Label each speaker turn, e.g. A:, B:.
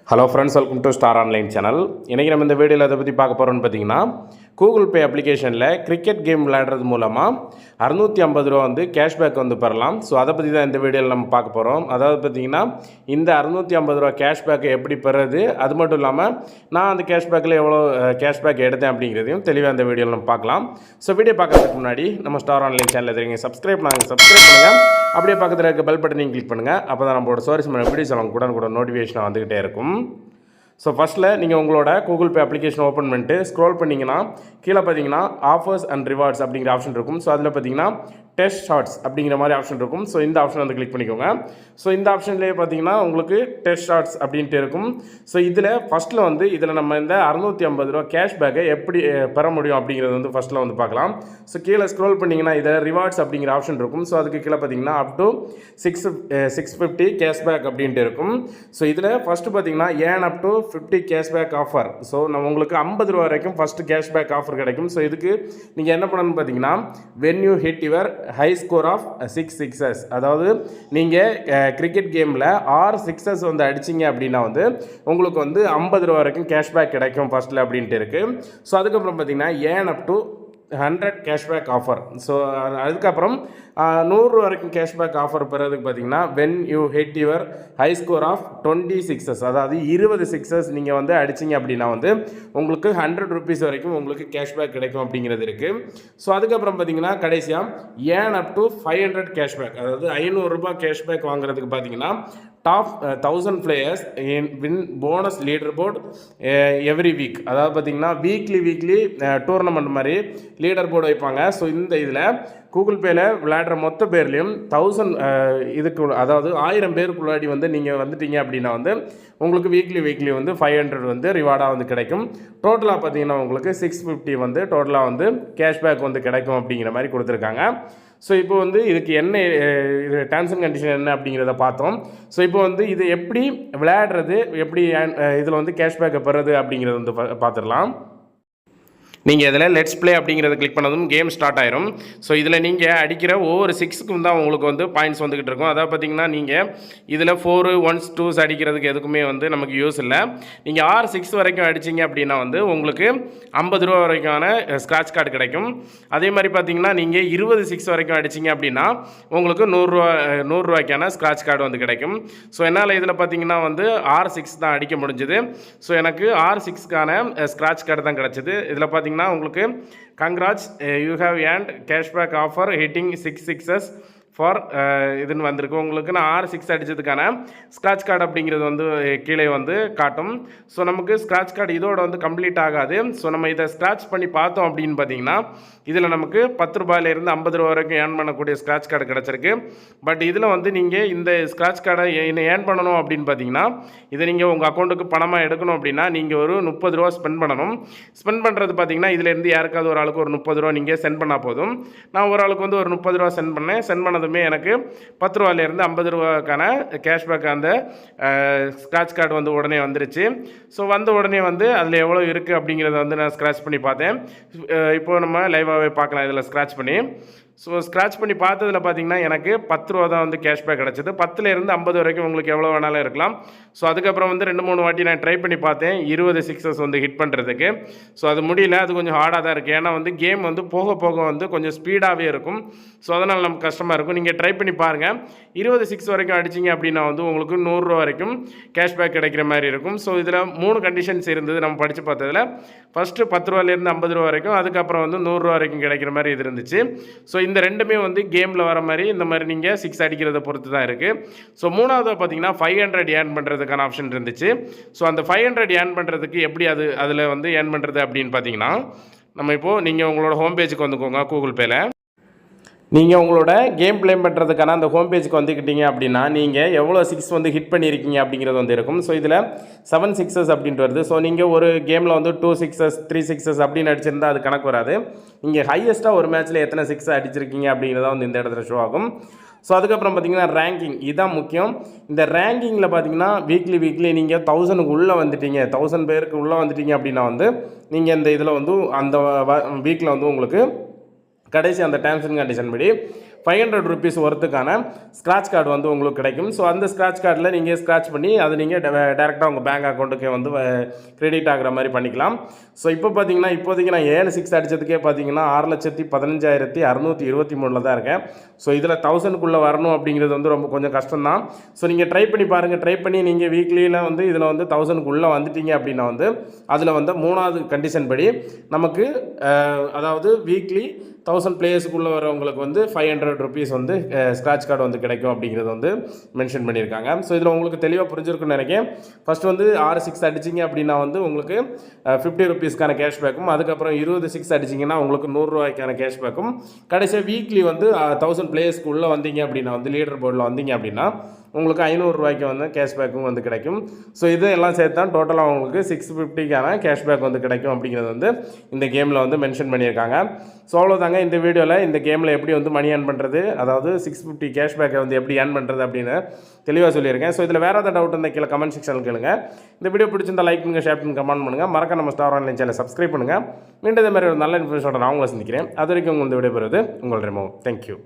A: Hello friends, welcome to star online channel. இன்றைக்கி நம்ம இந்த வீடியோவில் அதை பற்றி பார்க்க போகிறோம்னு பார்த்தீங்கன்னா, கூகுள் பே அப்ளிகேஷனில் கிரிக்கெட் கேம் விளையாடுறது மூலமாக 650 ரூபா வந்து கேஷ்பேக் வந்து பெறலாம். ஸோ அதை பற்றி தான் இந்த வீடியோவில் நம்ம பார்க்க போகிறோம். அதாவது பார்த்திங்கன்னா, இந்த 650 ரூபா கேஷ்பேக்கை எப்படி பெறுறது, அது மட்டும் இல்லாமல் நான் அந்த கேஷ்பேக்கில் எவ்வளோ கேஷ்பேக் எடுத்தேன் அப்படிங்கிறதையும் தெளிவாக இந்த வீடியோவில் நம்ம பார்க்கலாம். ஸோ வீடியோ பார்க்கறதுக்கு முன்னாடி நம்ம ஸ்டார் ஆன்லைன் சேனலில் தெரியுங்க சப்ஸ்கிரைப் பண்ணுங்கள். அப்படியே பக்கத்தில் இருக்க பெல் பட்டனையும் கிளிக் பண்ணுங்கள். அப்போ தான் நம்மளோட சோர்ஸ் வீடியோஸ் அவங்க கூட நோட்டிஃபிகேஷன் வந்துக்கிட்டே இருக்கும். ஸோ ஃபஸ்ட்டில் நீங்கள் உங்களோட கூகுள் பே அப்ளிகேஷன் ஓப்பன் பண்ணிட்டு ஸ்க்ரோல் பண்ணிங்கன்னா கீழே பார்த்தீங்கன்னா ஆஃபர்ஸ் அண்ட் ரிவார்ட்ஸ் அப்படிங்கிற ஆப்ஷன் இருக்கும். ஸோ அதில் பார்த்தீங்கன்னா டெஸ்ட் ஷார்ட்ஸ் அப்படிங்கிற மாதிரி ஆப்ஷன் இருக்கும். ஸோ இந்த ஆப்ஷன் வந்து கிளிக் பண்ணிக்கோங்க. ஸோ இந்த ஆப்ஷன்லேயே பார்த்தீங்கன்னா உங்களுக்கு டெஸ்ட் ஷார்ட்ஸ் அப்படின்ட்டு இருக்கும். ஸோ இதில் ஃபஸ்ட்டில் வந்து இதில் நம்ம இந்த 650 ரூபா கேஷ்பேக்கை எப்படி பெற முடியும் அப்படிங்கிறது வந்து ஃபஸ்ட்டில் வந்து பார்க்கலாம். ஸோ கீழே ஸ்க்ரோல் பண்ணிங்கன்னா இதில் ரிவார்ட்ஸ் அப்படிங்கிற ஆப்ஷன் இருக்கும். ஸோ அதுக்கு கீழே பார்த்தீங்கன்னா அப் டு 650 கேஷ்பேக் அப்படின்ட்டு இருக்கும். ஸோ இதில் ஃபஸ்ட்டு பார்த்தீங்கன்னா earn up to 50 cashback offer. So நம்ம உங்களுக்கு 50 ரூபா வரைக்கும் ஃபஸ்ட்டு கேஷ்பேக் ஆஃபர் கிடைக்கும். ஸோ இதுக்கு நீங்கள் என்ன பண்ணணும்னு பார்த்தீங்கன்னா, when you hit your high score of 6 sixes, அதாவது நீங்கள் கிரிக்கெட் கேமில் 6 சிக்ஸஸ் வந்து அடிச்சிங்க அப்படின்னா வந்து உங்களுக்கு வந்து 50 ரூபா வரைக்கும் கேஷ்பேக் கிடைக்கும் ஃபஸ்ட்டில் அப்படின்ட்டு இருக்குது. ஸோ அதுக்கப்புறம் பார்த்தீங்கன்னா earn up to 100 cashback offer. So அதுக்கப்புறம் 100 வரைக்கும் கேஷ்பேக் ஆஃபர் பெறதுக்கு பார்த்தீங்கன்னா when you hit your high score of 20 sixes, அதாவது 20 சிக்ஸஸ் நீங்கள் வந்து அடிச்சிங்க அப்படின்னா வந்து உங்களுக்கு 100 ருபீஸ் வரைக்கும் உங்களுக்கு கேஷ்பேக் கிடைக்கும் அப்படிங்கிறது இருக்குது. ஸோ அதுக்கப்புறம் பார்த்தீங்கன்னா கடைசியாக ஏன் அப் டு 500 கேஷ்பேக், அதாவது 500 ரூபாய் கேஷ்பேக் வாங்குறதுக்கு பார்த்தீங்கன்னா top 1000 players in win bonus leaderboard every week, அதாவது பார்த்தீங்கன்னா வீக்லி டூர்னமெண்ட் மாதிரி லீடர் போர்டு வைப்பாங்க. ஸோ இந்த இதில் கூகுள் பேயில் விளையாடுற மொத்த பேர்லேயும் 1000 இதுக்கு, அதாவது 1000 பேருக்குள்ளாடி வந்து நீங்கள் வந்துட்டீங்க அப்படின்னா வந்து உங்களுக்கு வீக்லி வந்து 500 வந்து ரிவார்டாக வந்து கிடைக்கும். டோட்டலாக பார்த்தீங்கன்னா உங்களுக்கு 650 வந்து டோட்டலாக வந்து கேஷ்பேக் வந்து கிடைக்கும் அப்படிங்கிற மாதிரி கொடுத்துருக்காங்க. ஸோ இப்போ வந்து இதுக்கு என்ன இது டேர்ம்ஸ் அண்ட் கண்டிஷன் என்ன அப்படிங்கிறத பார்த்தோம். ஸோ இப்போ வந்து இது எப்படி விளையாடுறது, எப்படி இதில் வந்து கேஷ்பேக்கை பெறுறது அப்படிங்கிறத வந்து பார்த்துடலாம். நீங்கள் இதில் லெட்ஸ் ப்ளே அப்படிங்கிறத கிளிக் பண்ணதும் கேம் ஸ்டார்ட் ஆயிரும். ஸோ இதில் நீங்கள் அடிக்கிற ஒவ்வொரு 6க்கும் தான் உங்களுக்கு வந்து பாயிண்ட்ஸ் வந்துக்கிட்டு இருக்கும். அதாவது பார்த்தீங்கன்னா நீங்கள் இதில் 4 1s 2s அடிக்கிறதுக்கு எதுக்குமே வந்து நமக்கு யூஸ் இல்லை. நீங்கள் 6 6 வரைக்கும் அடிச்சிங்க அப்படின்னா வந்து உங்களுக்கு 50 ரூபா வரைக்கான ஸ்க்ராட்ச் கார்டு கிடைக்கும். அதே மாதிரி பார்த்தீங்கன்னா நீங்கள் 20 6 வரைக்கும் அடிச்சிங்க அப்படின்னா உங்களுக்கு 100 ரூபாய்க்கான ஸ்க்ராட்ச் கார்டு வந்து கிடைக்கும். ஸோ என்னால் இதில் பார்த்தீங்கன்னா வந்து 6 6 தான் அடிக்க முடிஞ்சுது. ஸோ எனக்கு 6 6க்கான ஸ்க்ராட்ச் கார்டு தான் கிடச்சிது. இதில் பார்த்தீங்கன்னா உங்களுக்கு congrats you have earned cashback offer hitting 6 sixes for இதுன்னு வந்திருக்கு. உங்களுக்கு நான் 6 6 அடித்ததுக்கான ஸ்க்ராட்ச் கார்டு அப்படிங்கிறது வந்து கீழே வந்து காட்டும். ஸோ நமக்கு ஸ்க்ராட்ச் கார்டு இதோட வந்து கம்ப்ளீட் ஆகாது. ஸோ நம்ம இதை ஸ்க்ராட்ச் பண்ணி பார்த்தோம் அப்படின்னு பார்த்தீங்கன்னா இதில் நமக்கு 10 ரூபாயிலேருந்து 50 ரூபா வரைக்கும் ஏர்ன் பண்ணக்கூடிய ஸ்க்ராட்ச் கார்டு கிடச்சிருக்கு. பட் இதில் வந்து நீங்கள் இந்த ஸ்க்ராட்ச் கார்டை ஏர்ன் பண்ணணும் அப்படின்னு பார்த்தீங்கன்னா இதை நீங்கள் உங்கள் அக்கௌண்ட்டுக்கு பணமாக எடுக்கணும் அப்படின்னா நீங்கள் ஒரு 30 ரூபா ஸ்பெண்ட் பண்ணணும். ஸ்பெண்ட் பண்ணுறது பார்த்தீங்கன்னா இதிலேருந்து யாருக்காவது ஒரு ஆளுக்கு ஒரு 30 ரூபா நீங்கள் சென்ட் பண்ணால் போதும். நான் ஒரு ஆளுக்கு வந்து ஒரு 30 ரூபா சென்ட் பண்ணதுமே எனக்கு 10 ரூபாயிலேருந்து 50 ரூபாய்க்கான கேஷ்பேக் அந்த ஸ்க்ராட்ச் கார்டு வந்து உடனே வந்துருச்சு. ஸோ வந்த உடனே வந்து அதில் எவ்வளோ இருக்குது அப்படிங்கிறத வந்து நான் ஸ்க்ராட்ச் பண்ணி பார்த்தேன். இப்போது நம்ம லைவாகவே பார்க்கலாம் இதில் ஸ்க்ராட்ச் பண்ணி. ஸோ ஸ்க்ராட்ச் பண்ணி பார்த்ததில் பார்த்தீங்கன்னா எனக்கு 10 ரூபா தான் வந்து கேஷ்பேக் கிடச்சிது. 10லேருந்து 50 வரைக்கும் உங்களுக்கு எவ்வளோ வேணாலும் இருக்கலாம். ஸோ அதுக்கப்புறம் வந்து 2-3 வாட்டி நான் ட்ரை பண்ணி பார்த்தேன் 20 சிக்ஸஸ் வந்து ஹிட் பண்ணுறதுக்கு. ஸோ அது முடியல, அது கொஞ்சம் ஹார்டாக தான் இருக்குது. ஏன்னா வந்து கேம் வந்து போக வந்து கொஞ்சம் ஸ்பீடாகவே இருக்கும். ஸோ அதனால் நமக்கு கஷ்டமாக இருக்கும். நீங்கள் ட்ரை பண்ணி பாருங்கள். 20 6 வரைக்கும் அடிச்சிங்க அப்படின்னா வந்து உங்களுக்கு 100 ரூபா வரைக்கும் கேஷ்பேக் கிடைக்கிற மாதிரி இருக்கும். ஸோ இதில் 3 கண்டிஷன்ஸ் இருந்தது நம்ம படித்து பார்த்ததில். ஃபஸ்ட்டு 10 ரூபாயிலேருந்து 50 ரூபா வரைக்கும், அதுக்கப்புறம் வந்து 100 ரூபா வரைக்கும் கிடைக்கிற மாதிரி இது இருந்துச்சு. ஸோ இந்த ரெண்டுமே வந்து கேமில் வர மாதிரி இந்த மாதிரி நீங்கள் 6 அடிக்கிறத பொறுத்து தான் இருக்குது. ஸோ மூணாவது பார்த்தீங்கன்னா 500 ஏர்ன் பண்ணுறதுக்கான ஆப்ஷன் இருந்துச்சு. ஸோ அந்த 500 ஏர்ன் பண்ணுறதுக்கு எப்படி அதில் வந்து ஏர்ன் பண்ணுறது அப்படின்னு பார்த்தீங்கன்னா நம்ம இப்போது நீங்கள் உங்களோட ஹோம் பேஜுக்கு வந்துக்கோங்க. கூகுள் பேயில் நீங்கள் உங்களோட கேம் ப்ளே பண்ணுறதுக்கான அந்த ஹோம் பேஜுக்கு வந்துக்கிட்டீங்க அப்படின்னா நீங்கள் எவ்வளோ 6 வந்து ஹிட் பண்ணியிருக்கீங்க அப்படிங்கிறது வந்து இருக்கும். ஸோ இதில் 7 சிக்ஸஸ் அப்படின்ட்டு வருது. ஸோ நீங்கள் ஒரு கேமில் வந்து 2 சிக்ஸஸ் 3 சிக்ஸஸ் அப்படின்னு அடிச்சிருந்தால் அது கணக்கு வராது. நீங்கள் ஹையஸ்ட்டாக ஒரு மேட்ச்சில் எத்தனை 6 அடிச்சிருக்கீங்க அப்படிங்கிறத வந்து இந்த இடத்துல ஷோ ஆகும். ஸோ அதுக்கப்புறம் பார்த்தீங்கன்னா ரேங்கிங், இதுதான் முக்கியம். இந்த ரேங்கிங்கில் பார்த்தீங்கன்னா வீக்லி நீங்கள் 1000க்கு உள்ளே வந்துட்டீங்க, 1000 பேருக்கு உள்ளே வந்துட்டீங்க அப்படின்னா வந்து நீங்கள் இந்த இதில் வந்து அந்த வீக்கில் வந்து உங்களுக்கு கடைசி அந்த டேர்ம்ஸ் அண்ட் கண்டிஷன் படி 500 rupees ஒர்த்துக்கான ஸ்க்ராட்ச் கார்டு வந்து உங்களுக்கு கிடைக்கும். ஸோ அந்த ஸ்க்ராட்ச் கார்டில் நீங்கள் ஸ்க்ராட்ச் பண்ணி அதை நீங்கள் டேரெக்டாக உங்கள் பேங்க் அக்கௌண்ட்டுக்கே வந்து கிரெடிட் ஆகிற மாதிரி பண்ணிக்கலாம். ஸோ இப்போ பார்த்தீங்கன்னா இப்போதைக்கு நான் 7 6 அடித்ததுக்கே பார்த்தீங்கன்னா 6,15,623 தான் இருக்கேன். ஸோ இதில் 1000க்குள்ளே வரணும் அப்படிங்கிறது வந்து ரொம்ப கொஞ்சம் கஷ்டம் தான். ஸோ நீங்கள் ட்ரை பண்ணி பாருங்கள். ட்ரை பண்ணி நீங்கள் வீக்லியில் வந்து இதில் வந்து 1000க்குள்ளே வந்துட்டீங்க அப்படின்னா வந்து அதில் வந்து 3வது கண்டிஷன் படி நமக்கு அதாவது வீக்லி 1000 பிளேயர்ஸுக்குள்ளே வரவங்களுக்கு வந்து 500 rupees வந்து ஸ்க்ராட்ச் கார்டு வந்து கிடைக்கும் அப்படிங்கிறது வந்து மென்ஷன் பண்ணியிருக்காங்க. ஸோ இதில் உங்களுக்கு தெளிவாக புரிஞ்சிருக்குன்னு நினைக்கிறேன். ஃபஸ்ட் வந்து 6 6 அடிச்சிங்க அப்படின்னா வந்து உங்களுக்கு 50 rupeesக்கான கேஷ்பேக்கும், அதுக்கப்புறம் 20 6 அடிச்சிங்கன்னா உங்களுக்கு 100 ரூபாய்க்கான கேஷ்பேக்கும், கடைசியாக வீக்லி வந்து 1000 பிளேயர்ஸ்க்கு உள்ளே வந்தீங்க அப்படின்னா வந்து லீடர் போர்டில் வந்தீங்க அப்படின்னா உங்களுக்கு 500 ரூபாய்க்கு வந்து கேஷ்பேக்கும் வந்து கிடைக்கும். ஸோ இதெல்லாம் சேர்த்து தான் டோட்டலாக உங்களுக்கு 650க்கான கேஷ்பேக் வந்து கிடைக்கும் அப்படிங்கிறது வந்து இந்த கேமில் வந்து மென்ஷன் பண்ணியிருக்காங்க. ஸோ அவ்வளோதாங்க இந்த வீடியோவில் இந்த கேமில் எப்படி வந்து மணி ஏர்ன் பண்ணுறது, அதாவது 650 கேஷ்பேக்கை வந்து எப்படி ஏர்ன் பண்ணுறது அப்படின்னு தெளிவாக சொல்லியிருக்கேன். ஸோ இதில் வேறு ஏதாவது டவுட் இருந்தால் கீழே கமெண்ட் செக்ஷனில் கேளுங்க. இந்த வீடியோ பிடிச்சிருந்தால் லைக் பண்ணுங்கள், ஷேர் பண்ணுங்கள், கமெண்ட் பண்ணுங்கள். மறக்க நம்ம ஸ்டார் ஆன்லைன் சேனலை சப்ஸ்கிரைப் பண்ணுங்கள். மீண்டும் இதே மாதிரி ஒரு நல்ல இன்ஃபர்மேஷனோட நான் உங்களை சந்திக்கிறேன். அது வரைக்கும் உங்கள் இந்த வீடியோ பெறுவது உங்கள் ரெமோ. தேங்க்யூ.